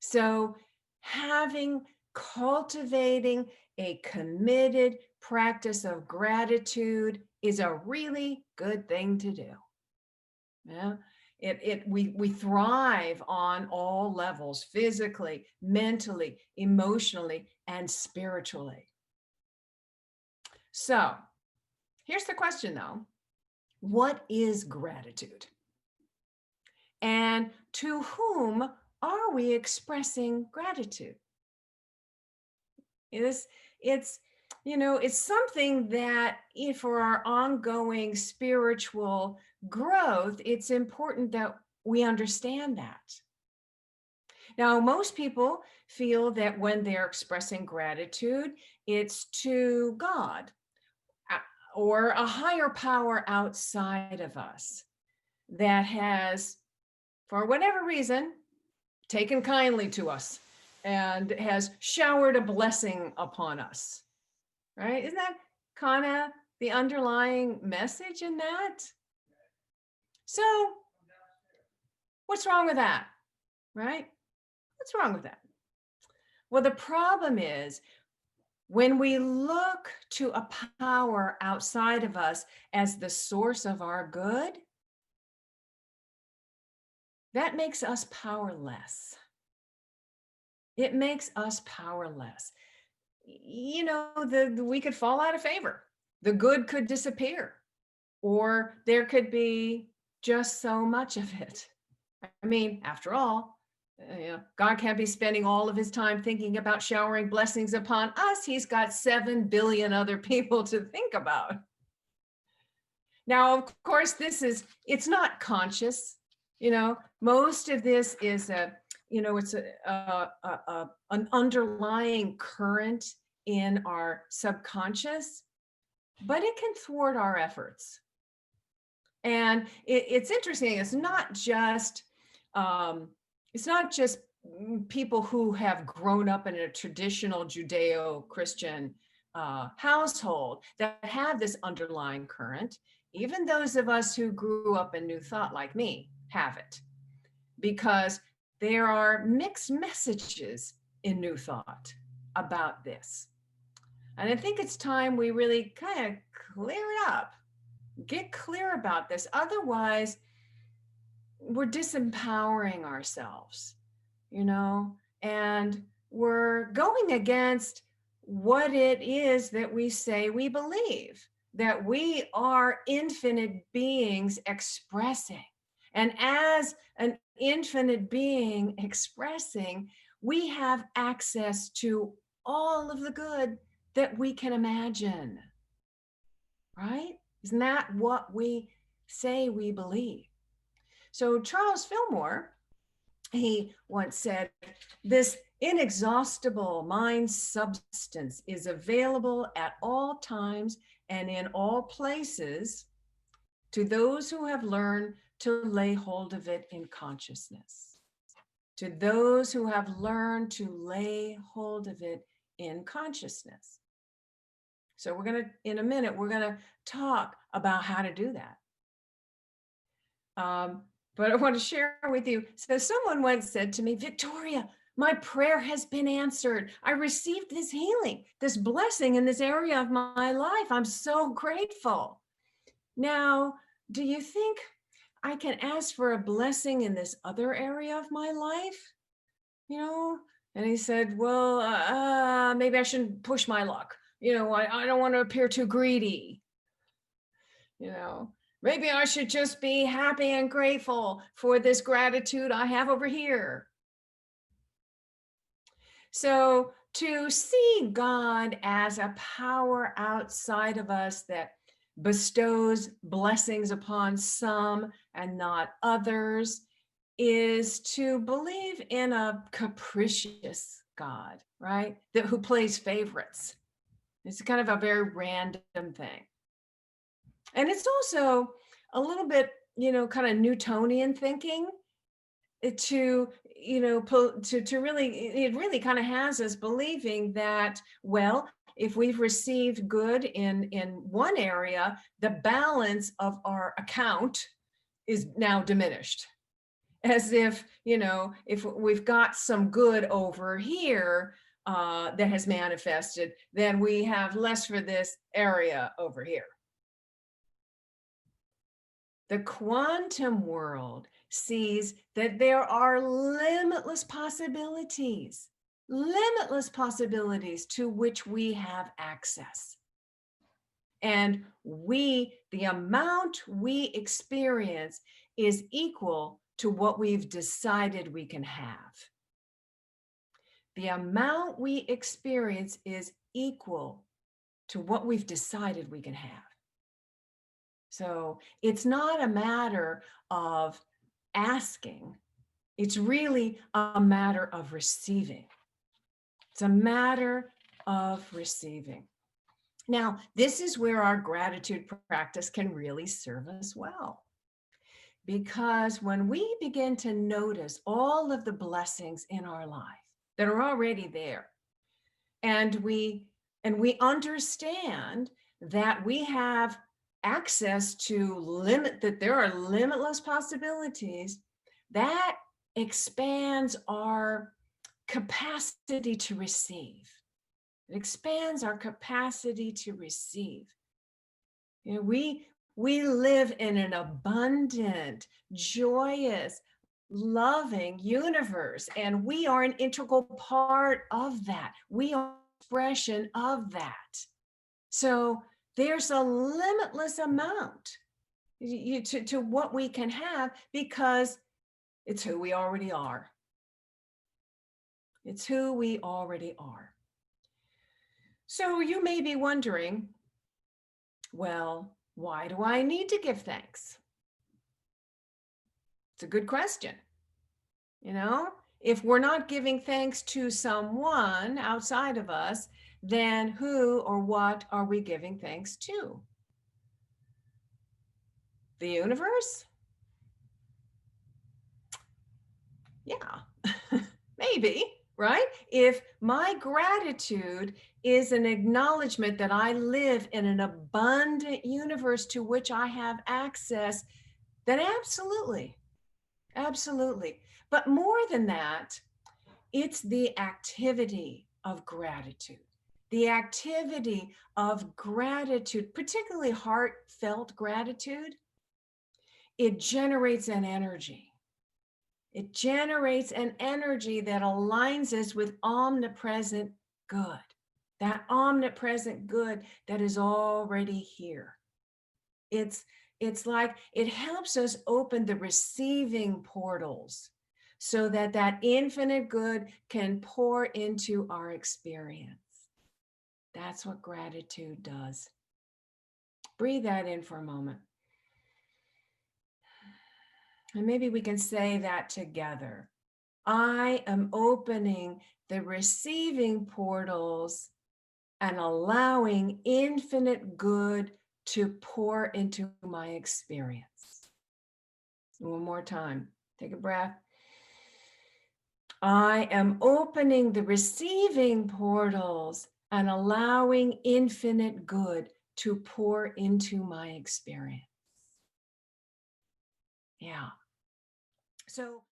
So cultivating a committed practice of gratitude is a really good thing to do. Yeah. We thrive on all levels, physically, mentally, emotionally, and spiritually. So here's the question though. What is gratitude? And to whom are we expressing gratitude? It's it's something that for our ongoing spiritual growth, it's important that we understand that. Now, most people feel that when they're expressing gratitude, it's to God or a higher power outside of us that has, for whatever reason, taken kindly to us and has showered a blessing upon us, right? Isn't that kind of the underlying message in that? So, what's wrong with that, right? What's wrong with that? Well, the problem is when we look to a power outside of us as the source of our good, that makes us powerless. It makes us powerless. We could fall out of favor. The good could disappear, or there could be just so much of it. I mean, after all, God can't be spending all of his time thinking about showering blessings upon us. He's got 7 billion other people to think about. Now, of course, it's not conscious. Most of this is it's an underlying current in our subconscious, but it can thwart our efforts. And it's interesting. It's not just people who have grown up in a traditional Judeo-Christian household that have this underlying current. Even those of us who grew up in New Thought like me have it, because there are mixed messages in New Thought about this. And I think it's time we really kind of clear it up, get clear about this. Otherwise, we're disempowering ourselves, and we're going against what it is that we say we believe, that we are infinite beings expressing. And as an infinite being expressing, we have access to all of the good that we can imagine, right? Isn't that what we say we believe? So Charles Fillmore, he once said, this inexhaustible mind substance is available at all times and in all places to those who have learned to lay hold of it in consciousness. To those who have learned to lay hold of it in consciousness. So in a minute, we're going to talk about how to do that. But I want to share with you. So someone once said to me, Victoria, my prayer has been answered. I received this healing, this blessing in this area of my life. I'm so grateful. Now, do you think I can ask for a blessing in this other area of my life? And he said, well, maybe I shouldn't push my luck. I don't want to appear too greedy. Maybe I should just be happy and grateful for this gratitude I have over here. So to see God as a power outside of us that bestows blessings upon some and not others is to believe in a capricious God, right? Who plays favorites. It's kind of a very random thing. And it's also a little bit, kind of Newtonian thinking to really, it really kind of has us believing that, well, if we've received good in one area, the balance of our account is now diminished. as if, if we've got some good over here that has manifested, then we have less for this area over here. The quantum world sees that there are limitless possibilities to which we have access. And the amount we experience is equal to what we've decided we can have. The amount we experience is equal to what we've decided we can have. So it's not a matter of asking, it's really a matter of receiving. It's a matter of receiving. Now, this is where our gratitude practice can really serve us well. Because when we begin to notice all of the blessings in our life that are already there, and we understand that we have access to that there are limitless possibilities, that expands our capacity to receive. It expands our capacity to receive. We live in an abundant, joyous, loving universe, and we are an integral part of that. We are an expression of that. So there's a limitless amount to what we can have, because it's who we already are. It's who we already are. So you may be wondering, well, why do I need to give thanks? It's a good question. If we're not giving thanks to someone outside of us, then who or what are we giving thanks to? The universe? Yeah, maybe, right? If my gratitude is an acknowledgement that I live in an abundant universe to which I have access, then absolutely. But more than that, it's the activity of gratitude. The activity of gratitude, particularly heartfelt gratitude, it generates an energy. It generates an energy that aligns us with omnipresent good, that omnipresent good that is already here. It's like it helps us open the receiving portals so that infinite good can pour into our experience. That's what gratitude does. Breathe that in for a moment. And maybe we can say that together. I am opening the receiving portals and allowing infinite good to pour into my experience. One more time. Take a breath. I am opening the receiving portals and allowing infinite good to pour into my experience. Yeah. So